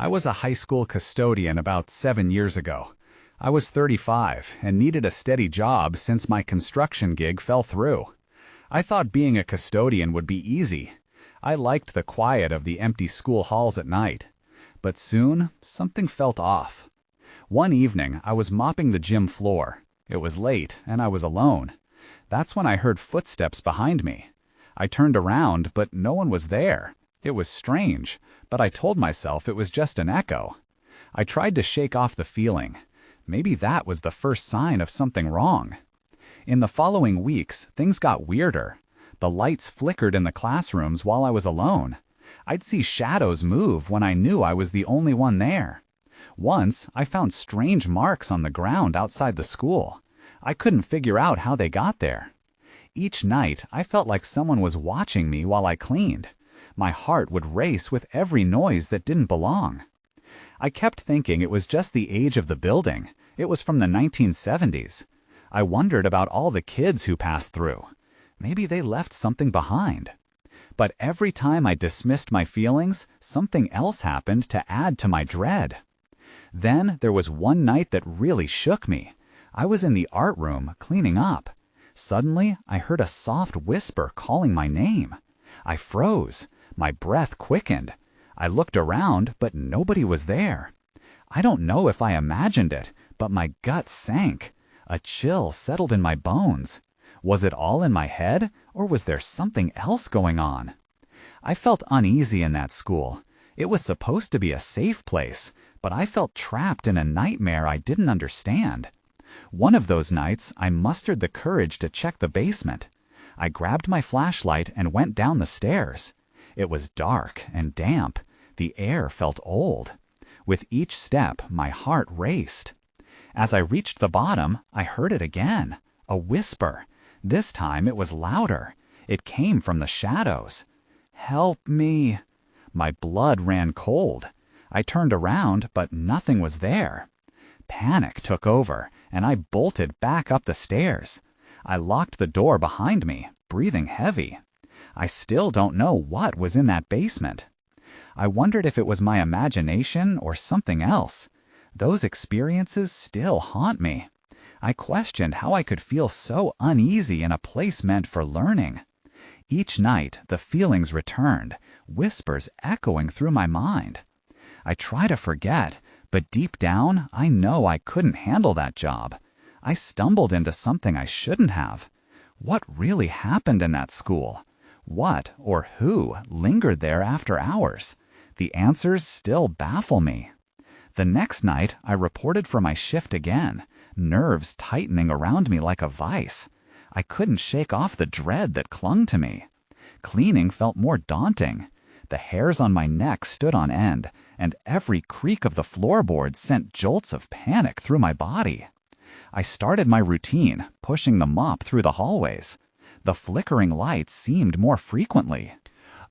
I was a high school custodian about 7 years ago. I was 35 and needed a steady job since my construction gig fell through. I thought being a custodian would be easy. I liked the quiet of the empty school halls at night. But soon, something felt off. One evening, I was mopping the gym floor. It was late, and I was alone. That's when I heard footsteps behind me. I turned around, but no one was there. It was strange, but I told myself it was just an echo. I tried to shake off the feeling. Maybe that was the first sign of something wrong. In the following weeks, things got weirder. The lights flickered in the classrooms while I was alone. I'd see shadows move when I knew I was the only one there. Once, I found strange marks on the ground outside the school. I couldn't figure out how they got there. Each night, I felt like someone was watching me while I cleaned. My heart would race with every noise that didn't belong. I kept thinking it was just the age of the building. It was from the 1970s. I wondered about all the kids who passed through. Maybe they left something behind. But every time I dismissed my feelings, something else happened to add to my dread. Then there was one night that really shook me. I was in the art room cleaning up. Suddenly, I heard a soft whisper calling my name. I froze. My breath quickened. I looked around, but nobody was there. I don't know if I imagined it, but my gut sank. A chill settled in my bones. Was it all in my head, or was there something else going on? I felt uneasy in that school. It was supposed to be a safe place, but I felt trapped in a nightmare I didn't understand. One of those nights, I mustered the courage to check the basement. I grabbed my flashlight and went down the stairs. It was dark and damp. The air felt old. With each step, my heart raced. As I reached the bottom, I heard it again. A whisper. This time it was louder. It came from the shadows. "Help me!" My blood ran cold. I turned around, but nothing was there. Panic took over, and I bolted back up the stairs. I locked the door behind me, breathing heavy. I still don't know what was in that basement. I wondered if it was my imagination or something else. Those experiences still haunt me. I questioned how I could feel so uneasy in a place meant for learning. Each night, the feelings returned, whispers echoing through my mind. I try to forget, but deep down, I know I couldn't handle that job. I stumbled into something I shouldn't have. What really happened in that school? What or who lingered there after hours? The answers still baffle me. The next night, I reported for my shift again, nerves tightening around me like a vice. I couldn't shake off the dread that clung to me. Cleaning felt more daunting. The hairs on my neck stood on end, and every creak of the floorboards sent jolts of panic through my body. I started my routine, pushing the mop through the hallways. The flickering lights seemed more frequently.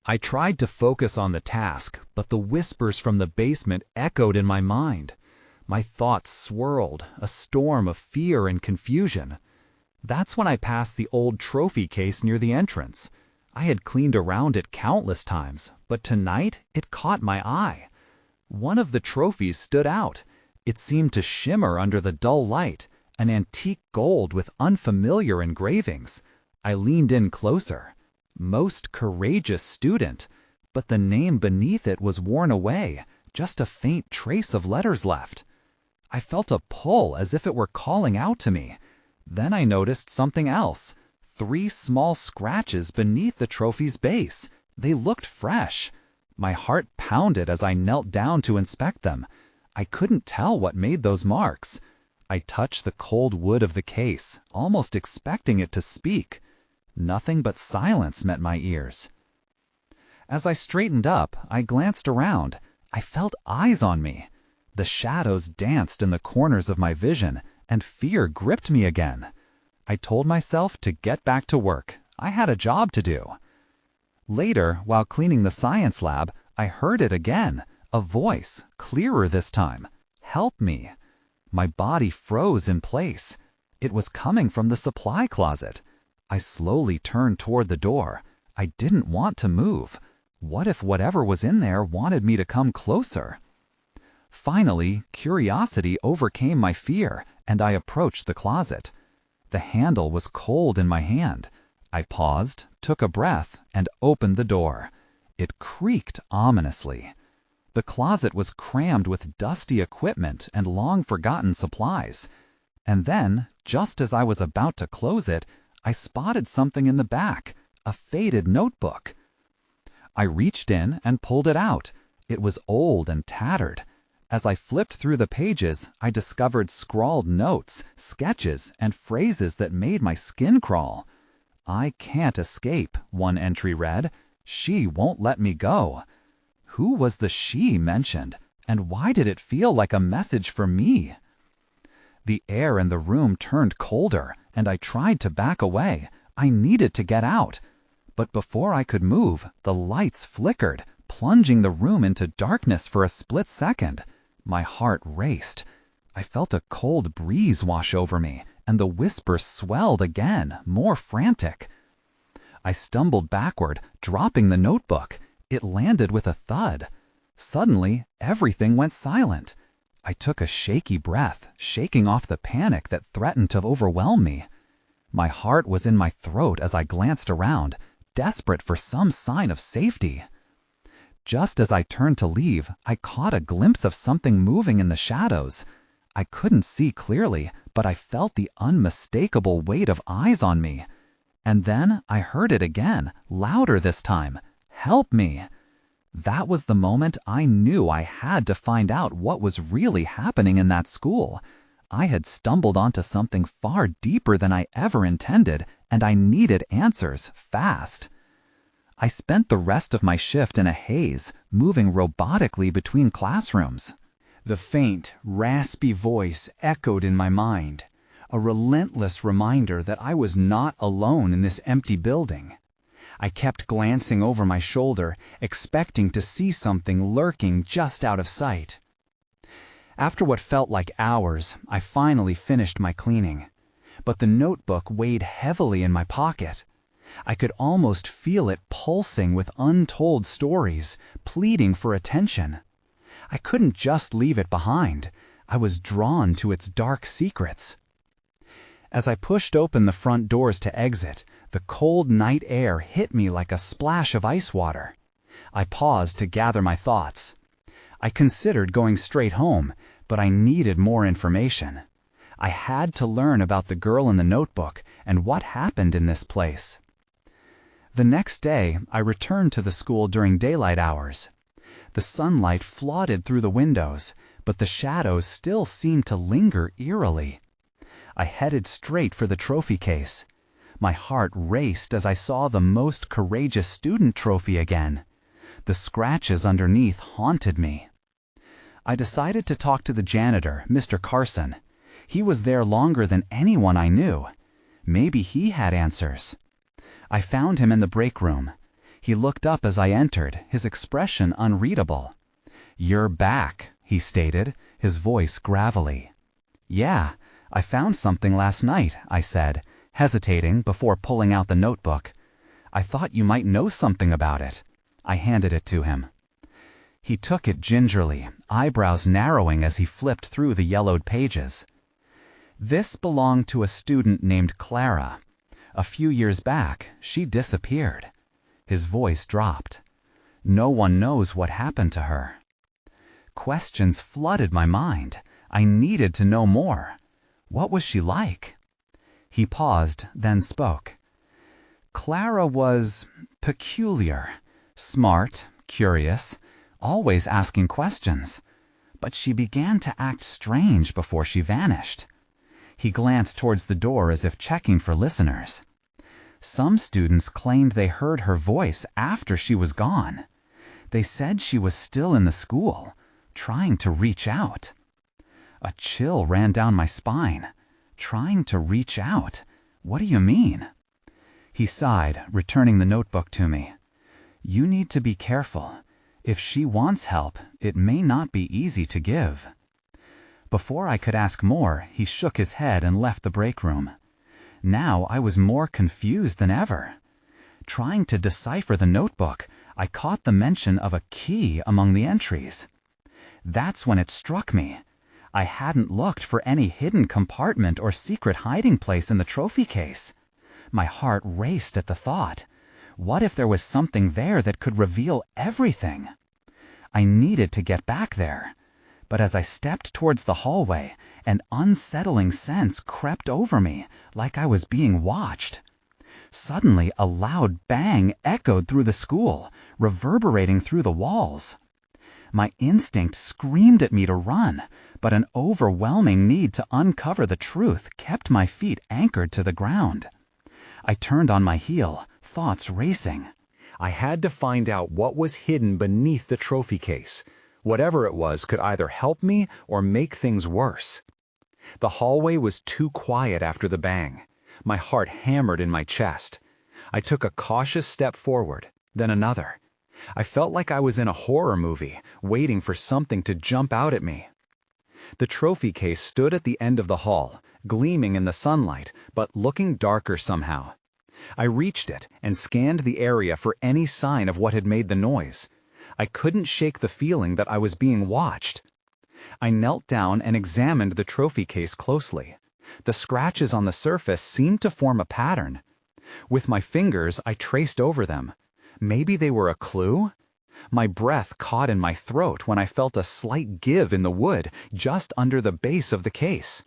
I tried to focus on the task, but the whispers from the basement echoed in my mind. My thoughts swirled, a storm of fear and confusion. That's when I passed the old trophy case near the entrance. I had cleaned around it countless times, but tonight it caught my eye. One of the trophies stood out. It seemed to shimmer under the dull light, an antique gold with unfamiliar engravings. I leaned in closer. Most courageous student, but the name beneath it was worn away, just a faint trace of letters left. I felt a pull as if it were calling out to me. Then I noticed something else. 3 small scratches beneath the trophy's base. They looked fresh. My heart pounded as I knelt down to inspect them. I couldn't tell what made those marks. I touched the cold wood of the case, almost expecting it to speak. Nothing but silence met my ears. As I straightened up, I glanced around. I felt eyes on me. The shadows danced in the corners of my vision, and fear gripped me again. I told myself to get back to work. I had a job to do. Later, while cleaning the science lab, I heard it again. A voice, clearer this time. "Help me." My body froze in place. It was coming from the supply closet. I slowly turned toward the door. I didn't want to move. What if whatever was in there wanted me to come closer? Finally, curiosity overcame my fear, and I approached the closet. The handle was cold in my hand. I paused, took a breath, and opened the door. It creaked ominously. The closet was crammed with dusty equipment and long-forgotten supplies. And then, just as I was about to close it, I spotted something in the back, a faded notebook. I reached in and pulled it out. It was old and tattered. As I flipped through the pages, I discovered scrawled notes, sketches, and phrases that made my skin crawl. "I can't escape," one entry read. "She won't let me go." Who was the she mentioned, and why did it feel like a message for me? The air in the room turned colder, and I tried to back away. I needed to get out. But before I could move, the lights flickered, plunging the room into darkness for a split second. My heart raced. I felt a cold breeze wash over me, and the whisper swelled again, more frantic. I stumbled backward, dropping the notebook. It landed with a thud. Suddenly, everything went silent. I took a shaky breath, shaking off the panic that threatened to overwhelm me. My heart was in my throat as I glanced around, desperate for some sign of safety. Just as I turned to leave, I caught a glimpse of something moving in the shadows. I couldn't see clearly, but I felt the unmistakable weight of eyes on me. And then I heard it again, louder this time. "Help me!" That was the moment I knew I had to find out what was really happening in that school. I had stumbled onto something far deeper than I ever intended, and I needed answers fast. I spent the rest of my shift in a haze, moving robotically between classrooms. The faint, raspy voice echoed in my mind, a relentless reminder that I was not alone in this empty building. I kept glancing over my shoulder, expecting to see something lurking just out of sight. After what felt like hours, I finally finished my cleaning. But the notebook weighed heavily in my pocket. I could almost feel it pulsing with untold stories, pleading for attention. I couldn't just leave it behind. I was drawn to its dark secrets. As I pushed open the front doors to exit, the cold night air hit me like a splash of ice water. I paused to gather my thoughts. I considered going straight home, but I needed more information. I had to learn about the girl in the notebook and what happened in this place. The next day, I returned to the school during daylight hours. The sunlight flooded through the windows, but the shadows still seemed to linger eerily. I headed straight for the trophy case. My heart raced as I saw the most courageous student trophy again. The scratches underneath haunted me. I decided to talk to the janitor, Mr. Carson. He was there longer than anyone I knew. Maybe he had answers. I found him in the break room. He looked up as I entered, his expression unreadable. "You're back," he stated, his voice gravelly. "Yeah, I found something last night," I said, hesitating before pulling out the notebook. "I thought you might know something about it." I handed it to him. He took it gingerly, eyebrows narrowing as he flipped through the yellowed pages. This belonged to a student named Clara. A few years back, she disappeared. His voice dropped. No one knows what happened to her. Questions flooded my mind. I needed to know more. What was she like? He paused, then spoke. Clara was peculiar, smart, curious, always asking questions. But she began to act strange before she vanished. He glanced towards the door as if checking for listeners. Some students claimed they heard her voice after she was gone. They said she was still in the school, trying to reach out. A chill ran down my spine. Trying to reach out? What do you mean? He sighed, returning the notebook to me. You need to be careful. If she wants help, it may not be easy to give. Before I could ask more, he shook his head and left the break room. Now I was more confused than ever. Trying to decipher the notebook, I caught the mention of a key among the entries. That's when it struck me. I hadn't looked for any hidden compartment or secret hiding place in the trophy case. My heart raced at the thought. What if there was something there that could reveal everything? I needed to get back there. But as I stepped towards the hallway, an unsettling sense crept over me, like I was being watched. Suddenly, a loud bang echoed through the school, reverberating through the walls. My instinct screamed at me to run, but an overwhelming need to uncover the truth kept my feet anchored to the ground. I turned on my heel, thoughts racing. I had to find out what was hidden beneath the trophy case. Whatever it was could either help me or make things worse. The hallway was too quiet after the bang. My heart hammered in my chest. I took a cautious step forward, then another. I felt like I was in a horror movie, waiting for something to jump out at me. The trophy case stood at the end of the hall, gleaming in the sunlight, but looking darker somehow. I reached it and scanned the area for any sign of what had made the noise. I couldn't shake the feeling that I was being watched. I knelt down and examined the trophy case closely. The scratches on the surface seemed to form a pattern. With my fingers, I traced over them. Maybe they were a clue? My breath caught in my throat when I felt a slight give in the wood just under the base of the case.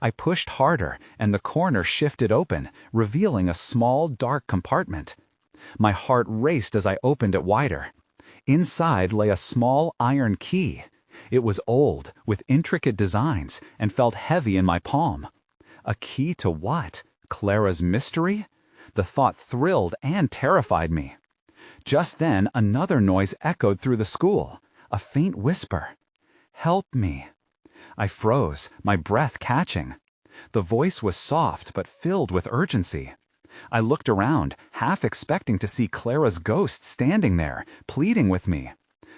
I pushed harder, and the corner shifted open, revealing a small, dark compartment. My heart raced as I opened it wider. Inside lay a small iron key. It was old, with intricate designs, and felt heavy in my palm. A key to what? Clara's mystery? The thought thrilled and terrified me. Just then, another noise echoed through the school, a faint whisper. "Help me." I froze, my breath catching. The voice was soft but filled with urgency. I looked around, half expecting to see Clara's ghost standing there, pleading with me.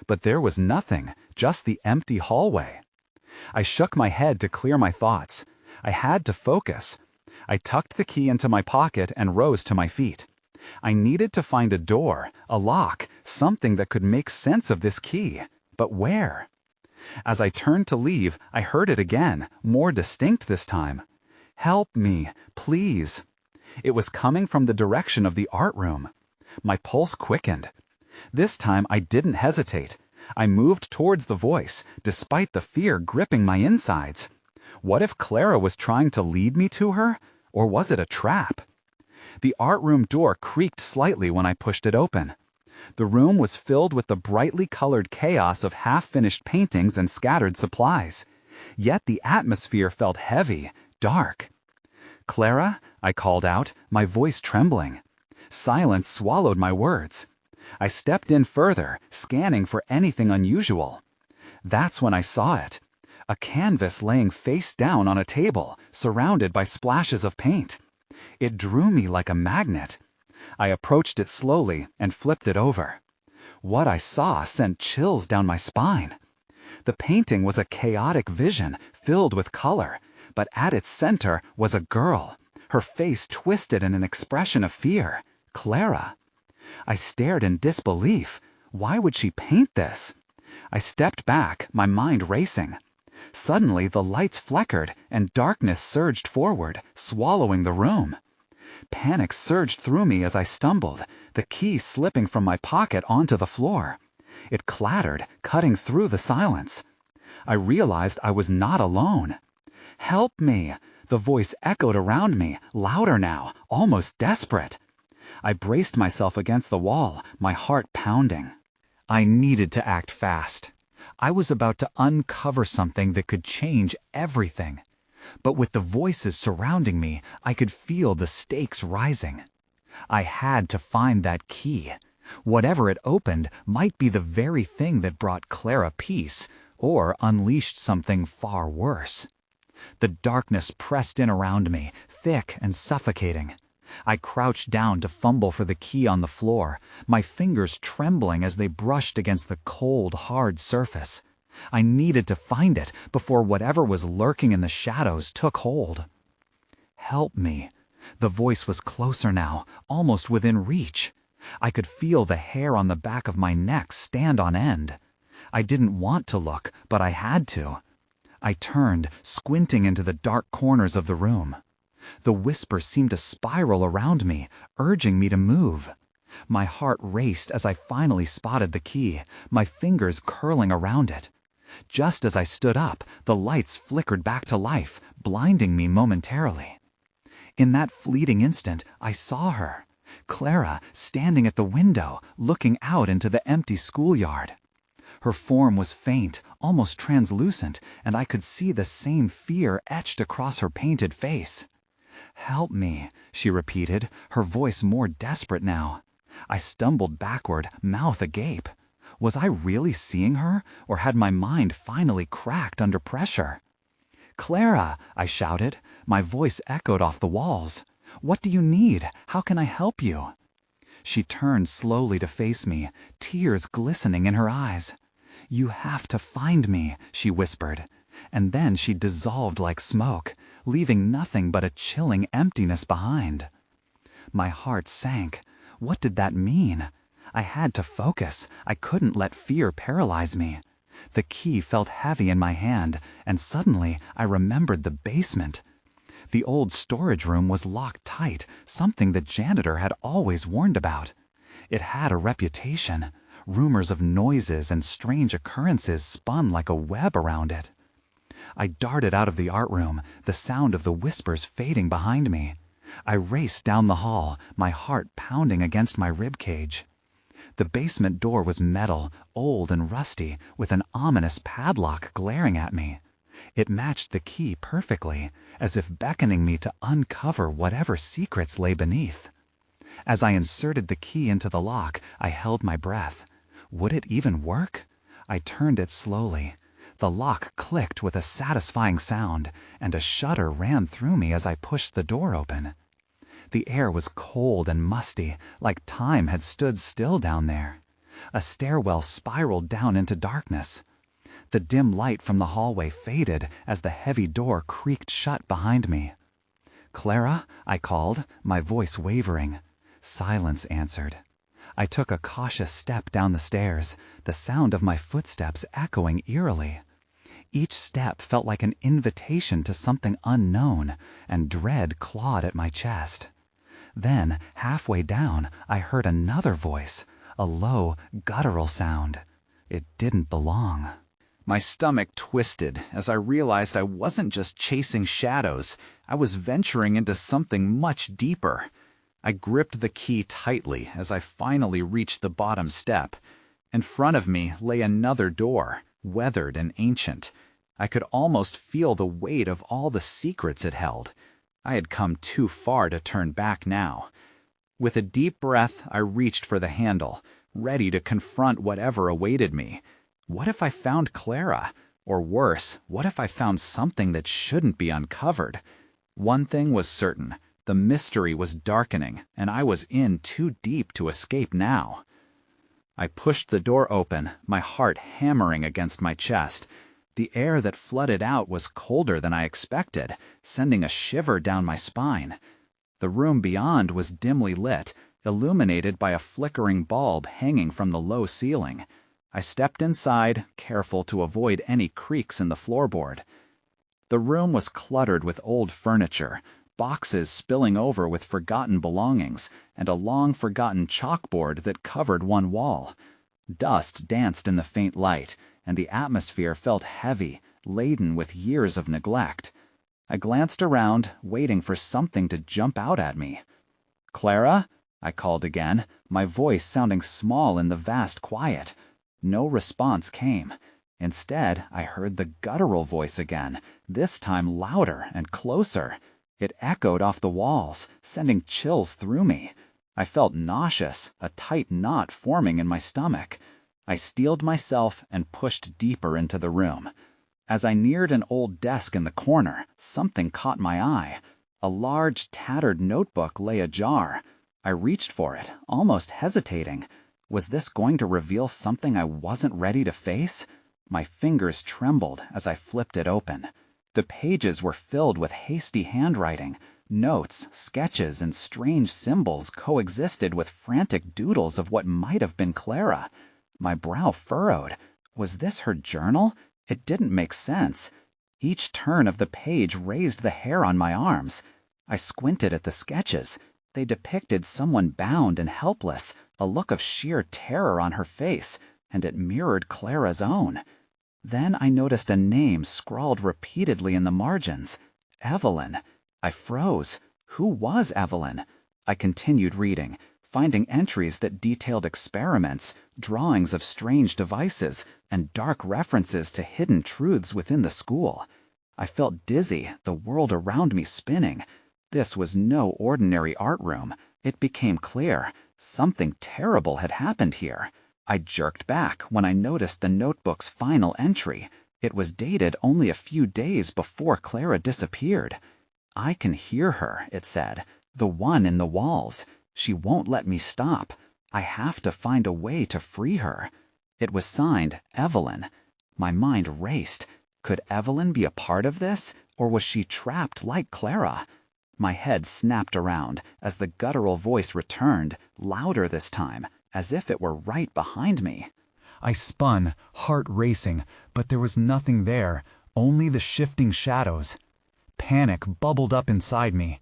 But there was nothing, just the empty hallway. I shook my head to clear my thoughts. I had to focus. I tucked the key into my pocket and rose to my feet. I needed to find a door, a lock, something that could make sense of this key. But where? As I turned to leave, I heard it again, more distinct this time. "Help me, please." It was coming from the direction of the art room. My pulse quickened. This time I didn't hesitate. I moved towards the voice, despite the fear gripping my insides. What if Clara was trying to lead me to her? Or was it a trap? The art room door creaked slightly when I pushed it open. The room was filled with the brightly colored chaos of half-finished paintings and scattered supplies. Yet the atmosphere felt heavy, dark. "Clara?" I called out, my voice trembling. Silence swallowed my words. I stepped in further, scanning for anything unusual. That's when I saw it. A canvas laying face down on a table, surrounded by splashes of paint. It drew me like a magnet. I approached it slowly and flipped it over. What I saw sent chills down my spine. The painting was a chaotic vision, filled with color, but at its center was a girl, her face twisted in an expression of fear. Clara. I stared in disbelief. Why would she paint this? I stepped back, my mind racing. Suddenly, the lights flickered and darkness surged forward, swallowing the room. Panic surged through me as I stumbled, the key slipping from my pocket onto the floor. It clattered, cutting through the silence. I realized I was not alone. "Help me!" The voice echoed around me, louder now, almost desperate. I braced myself against the wall, my heart pounding. I needed to act fast. I was about to uncover something that could change everything. But with the voices surrounding me, I could feel the stakes rising. I had to find that key. Whatever it opened might be the very thing that brought Clara peace, or unleashed something far worse. The darkness pressed in around me, thick and suffocating. I crouched down to fumble for the key on the floor, my fingers trembling as they brushed against the cold, hard surface. I needed to find it before whatever was lurking in the shadows took hold. "Help me." The voice was closer now, almost within reach. I could feel the hair on the back of my neck stand on end. I didn't want to look, but I had to. I turned, squinting into the dark corners of the room. The whisper seemed to spiral around me, urging me to move. My heart raced as I finally spotted the key, my fingers curling around it. Just as I stood up, the lights flickered back to life, blinding me momentarily. In that fleeting instant, I saw her, Clara, standing at the window, looking out into the empty schoolyard. Her form was faint, almost translucent, and I could see the same fear etched across her painted face. "Help me," she repeated, her voice more desperate now. I stumbled backward, mouth agape. Was I really seeing her, or had my mind finally cracked under pressure? "Clara," I shouted. My voice echoed off the walls. "What do you need? How can I help you?" She turned slowly to face me, tears glistening in her eyes. "You have to find me," she whispered. And then she dissolved like smoke, leaving nothing but a chilling emptiness behind. My heart sank. What did that mean? I had to focus. I couldn't let fear paralyze me. The key felt heavy in my hand, and suddenly I remembered the basement. The old storage room was locked tight, something the janitor had always warned about. It had a reputation. Rumors of noises and strange occurrences spun like a web around it. I darted out of the art room, the sound of the whispers fading behind me. I raced down the hall, my heart pounding against my ribcage. The basement door was metal, old and rusty, with an ominous padlock glaring at me. It matched the key perfectly, as if beckoning me to uncover whatever secrets lay beneath. As I inserted the key into the lock, I held my breath. Would it even work? I turned it slowly. The lock clicked with a satisfying sound, and a shudder ran through me as I pushed the door open. The air was cold and musty, like time had stood still down there. A stairwell spiraled down into darkness. The dim light from the hallway faded as the heavy door creaked shut behind me. "Clara?" I called, my voice wavering. Silence answered. I took a cautious step down the stairs, the sound of my footsteps echoing eerily. Each step felt like an invitation to something unknown, and dread clawed at my chest. Then, halfway down, I heard another voice, a low, guttural sound. It didn't belong. My stomach twisted as I realized I wasn't just chasing shadows, I was venturing into something much deeper. I gripped the key tightly as I finally reached the bottom step. In front of me lay another door, weathered and ancient. I could almost feel the weight of all the secrets it held. I had come too far to turn back now. With a deep breath, I reached for the handle, ready to confront whatever awaited me. What if I found Clara? Or worse, what if I found something that shouldn't be uncovered? One thing was certain. The mystery was darkening, and I was in too deep to escape now. I pushed the door open, my heart hammering against my chest. The air that flooded out was colder than I expected, sending a shiver down my spine. The room beyond was dimly lit, illuminated by a flickering bulb hanging from the low ceiling. I stepped inside, careful to avoid any creaks in the floorboard. The room was cluttered with old furniture, boxes spilling over with forgotten belongings, and a long-forgotten chalkboard that covered one wall. Dust danced in the faint light, and the atmosphere felt heavy, laden with years of neglect. I glanced around, waiting for something to jump out at me. "Clara?" I called again, my voice sounding small in the vast quiet. No response came. Instead, I heard the guttural voice again, this time louder and closer. It echoed off the walls, sending chills through me. I felt nauseous, a tight knot forming in my stomach. I steeled myself and pushed deeper into the room. As I neared an old desk in the corner, something caught my eye. A large, tattered notebook lay ajar. I reached for it, almost hesitating. Was this going to reveal something I wasn't ready to face? My fingers trembled as I flipped it open. The pages were filled with hasty handwriting. Notes, sketches, and strange symbols coexisted with frantic doodles of what might have been Clara. My brow furrowed. Was this her journal? It didn't make sense. Each turn of the page raised the hair on my arms. I squinted at the sketches. They depicted someone bound and helpless, a look of sheer terror on her face, and it mirrored Clara's own. Then I noticed a name scrawled repeatedly in the margins. Evelyn. I froze. Who was Evelyn? I continued reading, finding entries that detailed experiments, drawings of strange devices, and dark references to hidden truths within the school. I felt dizzy, the world around me spinning. This was no ordinary art room. It became clear. Something terrible had happened here. I jerked back when I noticed the notebook's final entry. It was dated only a few days before Clara disappeared. "I can hear her," it said. "The one in the walls. She won't let me stop. I have to find a way to free her." It was signed Evelyn. My mind raced. Could Evelyn be a part of this, or was she trapped like Clara? My head snapped around as the guttural voice returned, louder this time, as if it were right behind me. I spun, heart racing, but there was nothing there, only the shifting shadows. Panic bubbled up inside me.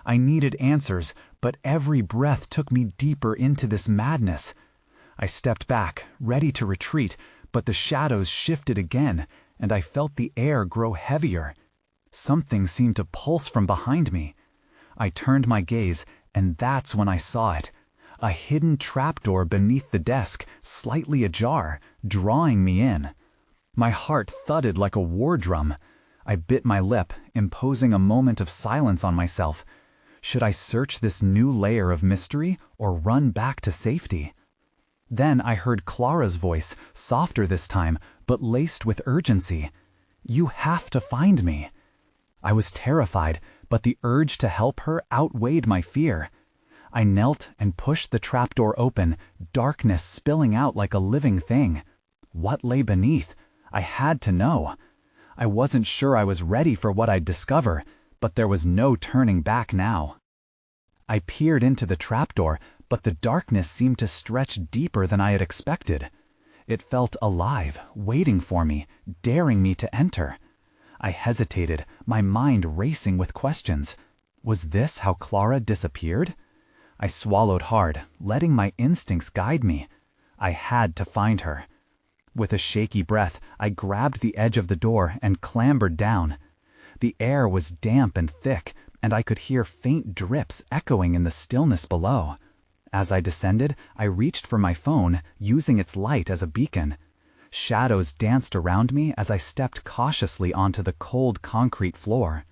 I needed answers, but every breath took me deeper into this madness. I stepped back, ready to retreat, but the shadows shifted again, and I felt the air grow heavier. Something seemed to pulse from behind me. I turned my gaze, and that's when I saw it. A hidden trapdoor beneath the desk, slightly ajar, drawing me in. My heart thudded like a war drum. I bit my lip, imposing a moment of silence on myself. Should I search this new layer of mystery or run back to safety? Then I heard Clara's voice, softer this time, but laced with urgency. "You have to find me." I was terrified, but the urge to help her outweighed my fear. I knelt and pushed the trapdoor open, darkness spilling out like a living thing. What lay beneath? I had to know. I wasn't sure I was ready for what I'd discover, but there was no turning back now. I peered into the trapdoor, but the darkness seemed to stretch deeper than I had expected. It felt alive, waiting for me, daring me to enter. I hesitated, my mind racing with questions. Was this how Clara disappeared? I swallowed hard, letting my instincts guide me. I had to find her. With a shaky breath, I grabbed the edge of the door and clambered down. The air was damp and thick, and I could hear faint drips echoing in the stillness below. As I descended, I reached for my phone, using its light as a beacon. Shadows danced around me as I stepped cautiously onto the cold concrete floor.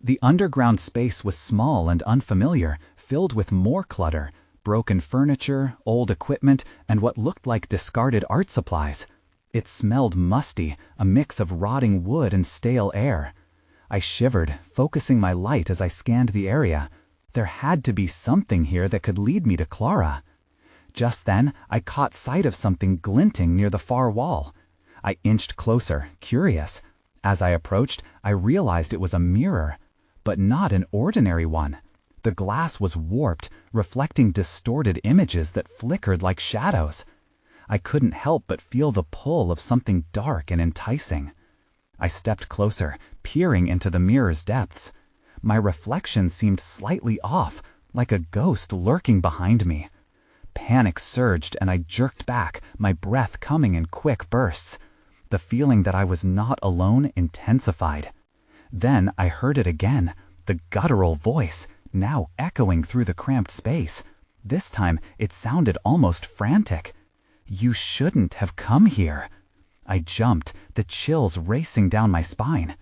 The underground space was small and unfamiliar, filled with more clutter, broken furniture, old equipment, and what looked like discarded art supplies. It smelled musty, a mix of rotting wood and stale air. I shivered, focusing my light as I scanned the area. There had to be something here that could lead me to Clara. Just then, I caught sight of something glinting near the far wall. I inched closer, curious. As I approached, I realized it was a mirror, but not an ordinary one. The glass was warped, reflecting distorted images that flickered like shadows. I couldn't help but feel the pull of something dark and enticing. I stepped closer, peering into the mirror's depths. My reflection seemed slightly off, like a ghost lurking behind me. Panic surged and I jerked back, my breath coming in quick bursts. The feeling that I was not alone intensified. Then I heard it again, the guttural voice, now echoing through the cramped space. This time it sounded almost frantic. "You shouldn't have come here." I jumped, the chills racing down my spine.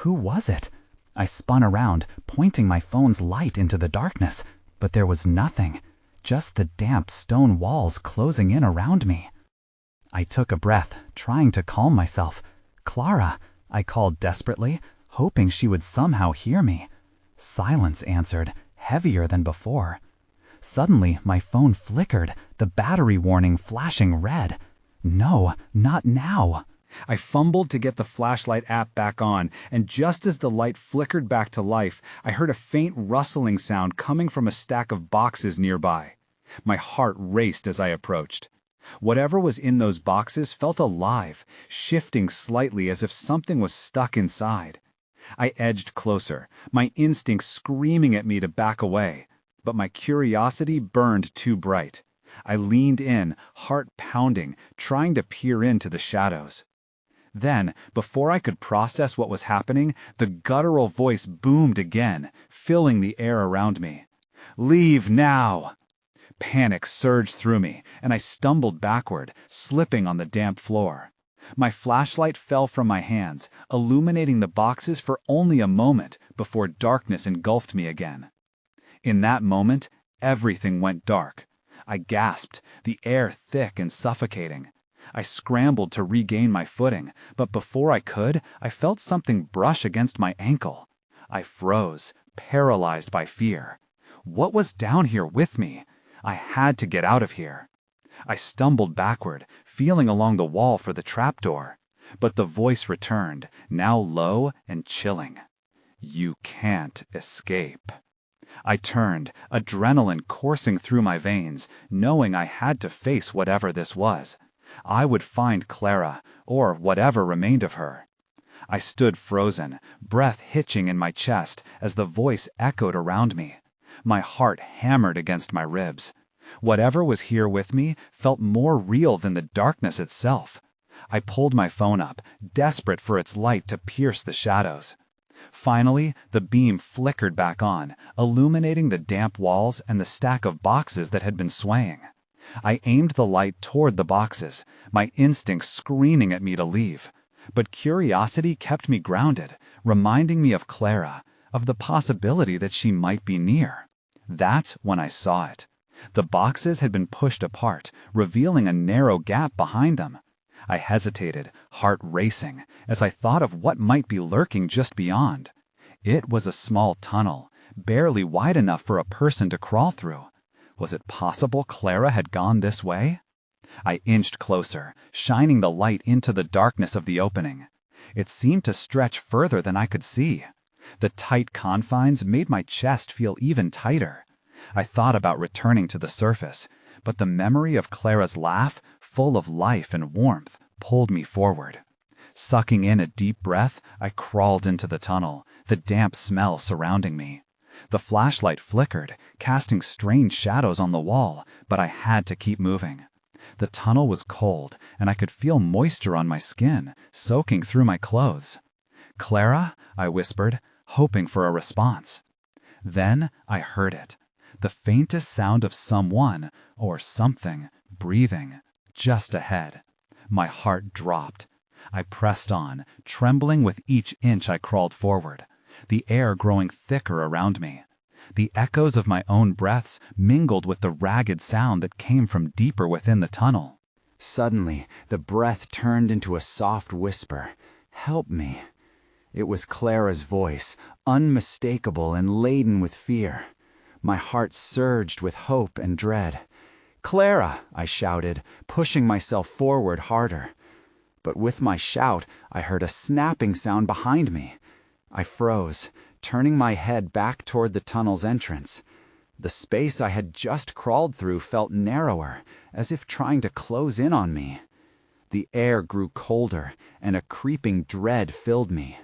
Who was it? I spun around, pointing my phone's light into the darkness, but there was nothing, just the damp stone walls closing in around me. I took a breath, trying to calm myself. "Clara," I called desperately, hoping she would somehow hear me. Silence answered, heavier than before. Suddenly, my phone flickered, the battery warning flashing red. No, not now. I fumbled to get the flashlight app back on, and just as the light flickered back to life, I heard a faint rustling sound coming from a stack of boxes nearby. My heart raced as I approached. Whatever was in those boxes felt alive, shifting slightly as if something was stuck inside. I edged closer, my instincts screaming at me to back away, but my curiosity burned too bright. I leaned in, heart pounding, trying to peer into the shadows. Then, before I could process what was happening, the guttural voice boomed again, filling the air around me. "Leave now!" Panic surged through me, and I stumbled backward, slipping on the damp floor. My flashlight fell from my hands, illuminating the boxes for only a moment before darkness engulfed me again. In that moment, everything went dark. I gasped, the air thick and suffocating. I scrambled to regain my footing, but before I could, I felt something brush against my ankle. I froze, paralyzed by fear. What was down here with me? I had to get out of here. I stumbled backward, feeling along the wall for the trapdoor. But the voice returned, now low and chilling. "You can't escape." I turned, adrenaline coursing through my veins, knowing I had to face whatever this was. I would find Clara, or whatever remained of her. I stood frozen, breath hitching in my chest as the voice echoed around me. My heart hammered against my ribs. Whatever was here with me felt more real than the darkness itself. I pulled my phone up, desperate for its light to pierce the shadows. Finally, the beam flickered back on, illuminating the damp walls and the stack of boxes that had been swaying. I aimed the light toward the boxes, my instincts screaming at me to leave. But curiosity kept me grounded, reminding me of Clara, of the possibility that she might be near. That's when I saw it. The boxes had been pushed apart, revealing a narrow gap behind them. I hesitated, heart racing, as I thought of what might be lurking just beyond. It was a small tunnel, barely wide enough for a person to crawl through. Was it possible Clara had gone this way? I inched closer, shining the light into the darkness of the opening. It seemed to stretch further than I could see. The tight confines made my chest feel even tighter. I thought about returning to the surface, but the memory of Clara's laugh, full of life and warmth, pulled me forward. Sucking in a deep breath, I crawled into the tunnel, the damp smell surrounding me. The flashlight flickered, casting strange shadows on the wall, but I had to keep moving. The tunnel was cold, and I could feel moisture on my skin, soaking through my clothes. "Clara?" I whispered, hoping for a response. Then I heard it. The faintest sound of someone, or something, breathing, just ahead. My heart dropped. I pressed on, trembling with each inch I crawled forward, the air growing thicker around me. The echoes of my own breaths mingled with the ragged sound that came from deeper within the tunnel. Suddenly, the breath turned into a soft whisper. "Help me." It was Clara's voice, unmistakable and laden with fear. My heart surged with hope and dread. "Clara!" I shouted, pushing myself forward harder. But with my shout, I heard a snapping sound behind me. I froze, turning my head back toward the tunnel's entrance. The space I had just crawled through felt narrower, as if trying to close in on me. The air grew colder, and a creeping dread filled me.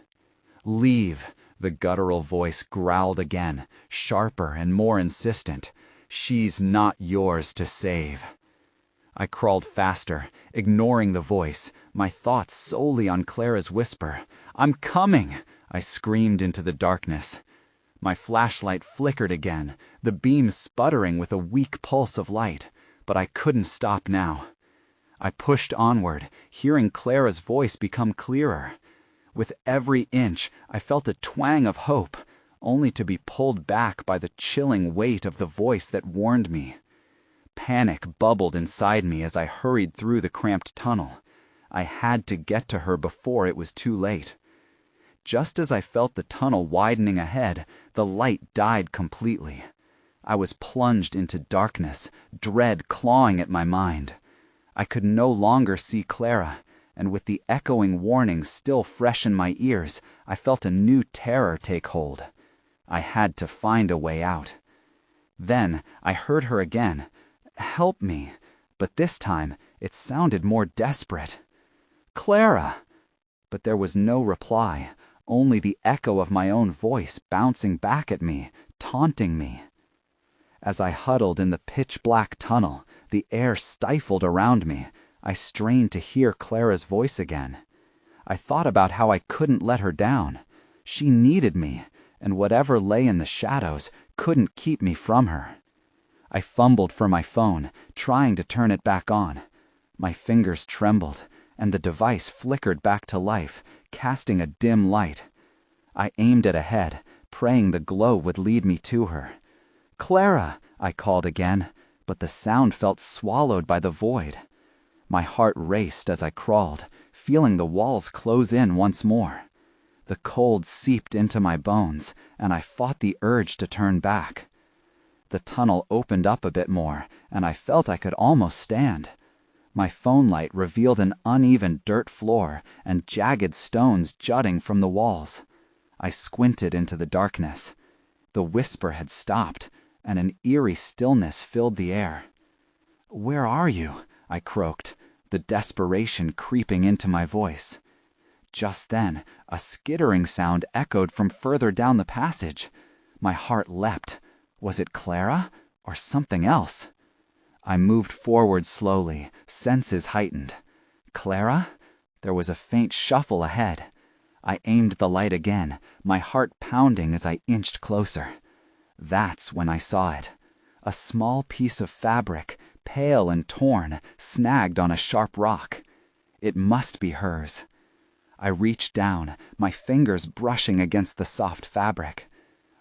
"Leave," the guttural voice growled again, sharper and more insistent. "She's not yours to save." I crawled faster, ignoring the voice, my thoughts solely on Clara's whisper. "I'm coming!" I screamed into the darkness. My flashlight flickered again, the beam sputtering with a weak pulse of light, but I couldn't stop now. I pushed onward, hearing Clara's voice become clearer. With every inch, I felt a twang of hope, only to be pulled back by the chilling weight of the voice that warned me. Panic bubbled inside me as I hurried through the cramped tunnel. I had to get to her before it was too late. Just as I felt the tunnel widening ahead, the light died completely. I was plunged into darkness, dread clawing at my mind. I could no longer see Clara, and with the echoing warnings still fresh in my ears, I felt a new terror take hold. I had to find a way out. Then I heard her again. "Help me," but this time It sounded more desperate. "Clara!" But there was no reply, only the echo of my own voice bouncing back at me, taunting me. As I huddled in the pitch-black tunnel, the air stifled around me, I strained to hear Clara's voice again. I thought about how I couldn't let her down. She needed me, and whatever lay in the shadows couldn't keep me from her. I fumbled for my phone, trying to turn it back on. My fingers trembled, and the device flickered back to life, casting a dim light. I aimed it ahead, praying the glow would lead me to her. "Clara!" I called again, but the sound felt swallowed by the void. My heart raced as I crawled, feeling the walls close in once more. The cold seeped into my bones, and I fought the urge to turn back. The tunnel opened up a bit more, and I felt I could almost stand. My phone light revealed an uneven dirt floor and jagged stones jutting from the walls. I squinted into the darkness. The whisper had stopped, and an eerie stillness filled the air. "Where are you?" I croaked, the desperation creeping into my voice. Just then, a skittering sound echoed from further down the passage. My heart leapt. Was it Clara, or something else? I moved forward slowly, senses heightened. Clara? There was a faint shuffle ahead. I aimed the light again, my heart pounding as I inched closer. That's when I saw it. A small piece of fabric, pale and torn, snagged on a sharp rock. It must be hers. I reached down, my fingers brushing against the soft fabric.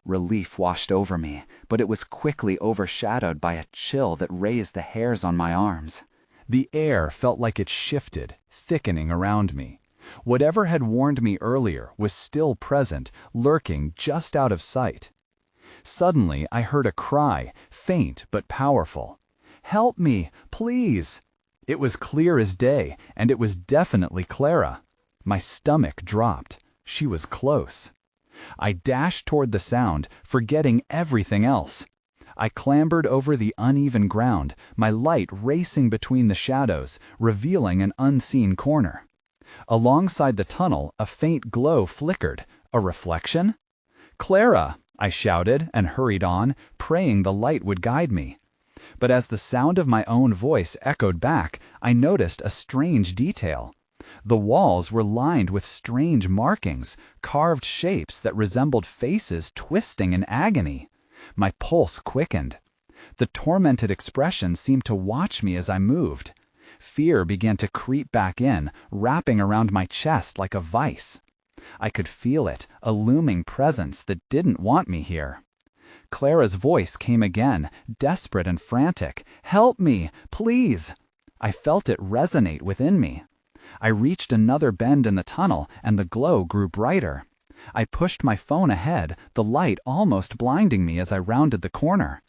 Relief washed over me, but it was quickly overshadowed by a chill that raised the hairs on my arms. The air felt like it shifted, thickening around me. Whatever had warned me earlier was still present, lurking just out of sight. Suddenly, I heard a cry, faint but powerful. "Help me, please!" It was clear as day, and it was definitely Clara. My stomach dropped. She was close. I dashed toward the sound, forgetting everything else. I clambered over the uneven ground, my light racing between the shadows, revealing an unseen corner. Alongside the tunnel, a faint glow flickered. A reflection? "Clara!" I shouted and hurried on, praying the light would guide me. But as the sound of my own voice echoed back, I noticed a strange detail. The walls were lined with strange markings, carved shapes that resembled faces twisting in agony. My pulse quickened. The tormented expression seemed to watch me as I moved. Fear began to creep back in, wrapping around my chest like a vice. I could feel it, a looming presence that didn't want me here. Clara's voice came again, desperate and frantic. "Help me, please!" I felt it resonate within me. I reached another bend in the tunnel, and the glow grew brighter. I pushed my phone ahead, the light almost blinding me as I rounded the corner.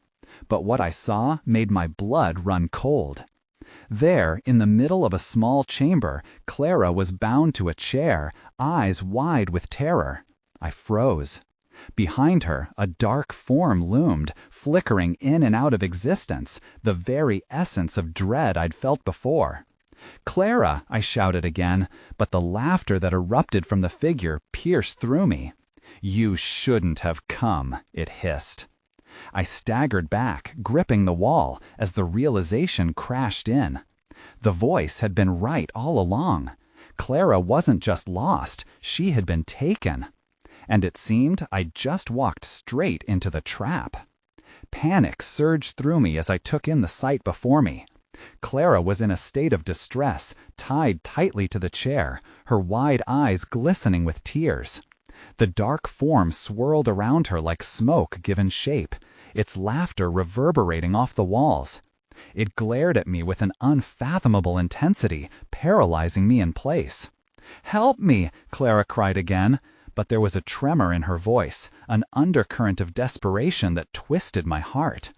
But what I saw made my blood run cold. There, in the middle of a small chamber, Clara was bound to a chair, eyes wide with terror. I froze. Behind her, a dark form loomed, flickering in and out of existence, the very essence of dread I'd felt before. "Clara!" I shouted again, but the laughter that erupted from the figure pierced through me. "You shouldn't have come," it hissed. I staggered back, gripping the wall, as the realization crashed in. The voice had been right all along. Clara wasn't just lost, she had been taken. And it seemed I'd just walked straight into the trap. Panic surged through me as I took in the sight before me. Clara was in a state of distress, tied tightly to the chair, her wide eyes glistening with tears. The dark form swirled around her like smoke given shape, its laughter reverberating off the walls. It glared at me with an unfathomable intensity, paralyzing me in place. "Help me!" Clara cried again, but there was a tremor in her voice, an undercurrent of desperation that twisted my heart.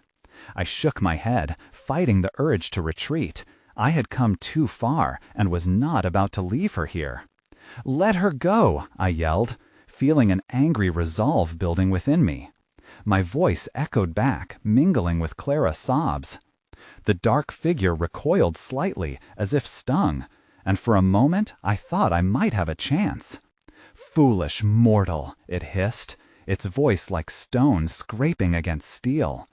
I shook my head, fighting the urge to retreat. I had come too far and was not about to leave her here. "Let her go!" I yelled, feeling an angry resolve building within me. My voice echoed back, mingling with Clara's sobs. The dark figure recoiled slightly, as if stung, and for a moment I thought I might have a chance. "Foolish mortal," it hissed, its voice like stone scraping against steel.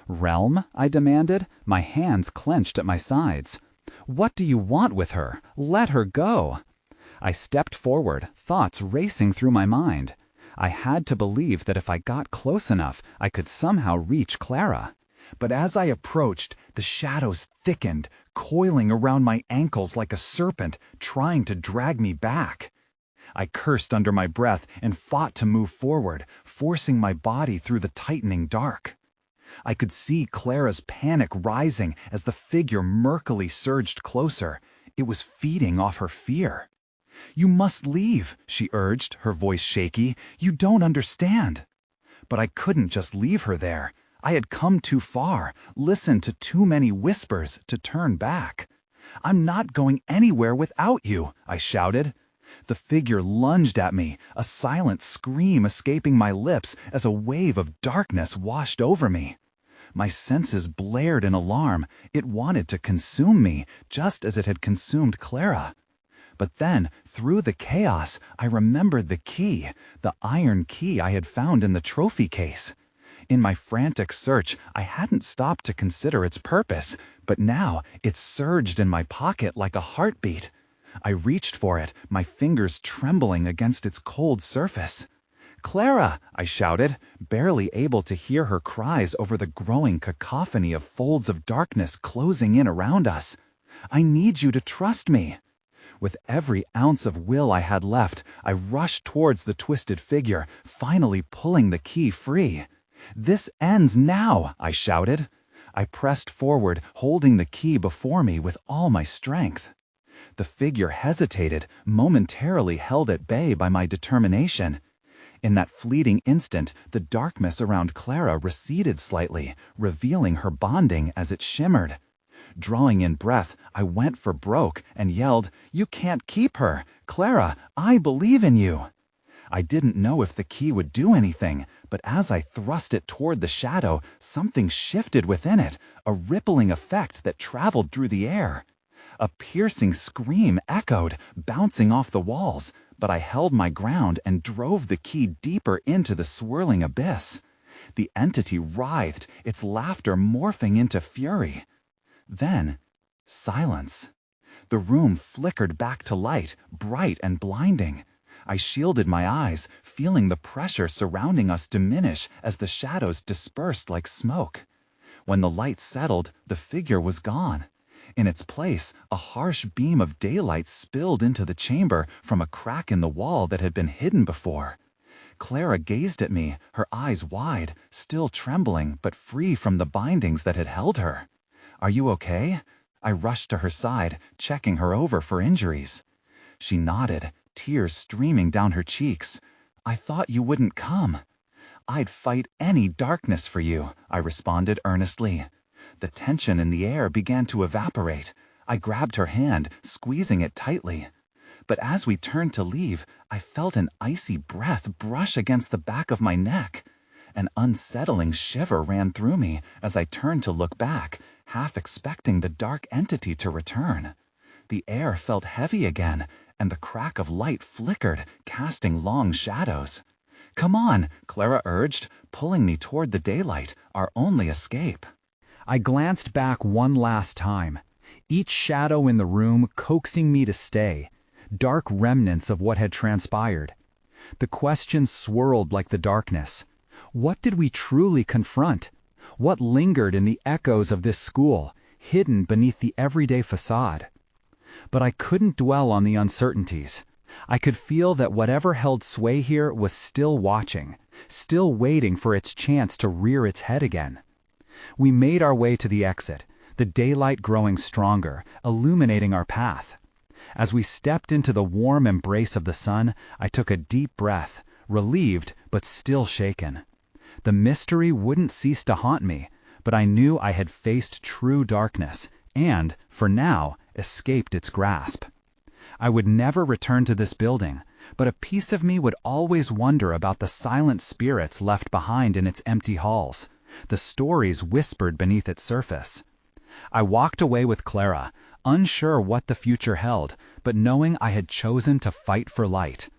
"Realm?" I demanded, my hands clenched at my sides. "What do you want with her? Let her go!" I stepped forward, thoughts racing through my mind. I had to believe that if I got close enough, I could somehow reach Clara. But as I approached, the shadows thickened, coiling around my ankles like a serpent, trying to drag me back. I cursed under my breath and fought to move forward, forcing my body through the tightening dark. I could see Clara's panic rising as the figure murkily surged closer. It was feeding off her fear. "You must leave," she urged, her voice shaky. "You don't understand." But I couldn't just leave her there. I had come too far, listened to too many whispers to turn back. "I'm not going anywhere without you," I shouted. The figure lunged at me, a silent scream escaping my lips as a wave of darkness washed over me. My senses blared in alarm. It wanted to consume me, just as it had consumed Clara. But then, through the chaos, I remembered the key, the iron key I had found in the trophy case. In my frantic search, I hadn't stopped to consider its purpose, but now it surged in my pocket like a heartbeat. I reached for it, my fingers trembling against its cold surface. "Clara!" I shouted, barely able to hear her cries over the growing cacophony of folds of darkness closing in around us. "I need you to trust me." With every ounce of will I had left, I rushed towards the twisted figure, finally pulling the key free. "This ends now!" I shouted. I pressed forward, holding the key before me with all my strength. The figure hesitated, momentarily held at bay by my determination. In that fleeting instant, the darkness around Clara receded slightly, revealing her bonding as it shimmered. Drawing in breath, I went for broke and yelled, "You can't keep her! Clara, I believe in you!" I didn't know if the key would do anything, but as I thrust it toward the shadow, something shifted within it, a rippling effect that traveled through the air. A piercing scream echoed, bouncing off the walls, but I held my ground and drove the key deeper into the swirling abyss. The entity writhed, its laughter morphing into fury. Then, silence. The room flickered back to light, bright and blinding. I shielded my eyes, feeling the pressure surrounding us diminish as the shadows dispersed like smoke. When the light settled, the figure was gone. In its place, a harsh beam of daylight spilled into the chamber from a crack in the wall that had been hidden before. Clara gazed at me, her eyes wide, still trembling but free from the bindings that had held her. "Are you okay?" I rushed to her side, checking her over for injuries. She nodded, tears streaming down her cheeks. "I thought you wouldn't come." "I'd fight any darkness for you," I responded earnestly. The tension in the air began to evaporate. I grabbed her hand, squeezing it tightly. But as we turned to leave, I felt an icy breath brush against the back of my neck. An unsettling shiver ran through me as I turned to look back, half expecting the dark entity to return. The air felt heavy again, and the crack of light flickered, casting long shadows. "Come on," Clara urged, pulling me toward the daylight, our only escape. I glanced back one last time, each shadow in the room coaxing me to stay, dark remnants of what had transpired. The questions swirled like the darkness. What did we truly confront? What lingered in the echoes of this school, hidden beneath the everyday facade? But I couldn't dwell on the uncertainties. I could feel that whatever held sway here was still watching, still waiting for its chance to rear its head again. We made our way to the exit, the daylight growing stronger, illuminating our path. As we stepped into the warm embrace of the sun, I took a deep breath, relieved but still shaken. The mystery wouldn't cease to haunt me, but I knew I had faced true darkness and, for now, escaped its grasp. I would never return to this building, but a piece of me would always wonder about the silent spirits left behind in its empty halls, the stories whispered beneath its surface. I walked away with Clara, unsure what the future held, but knowing I had chosen to fight for light.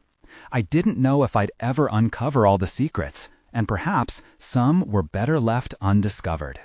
I didn't know if I'd ever uncover all the secrets, and perhaps some were better left undiscovered.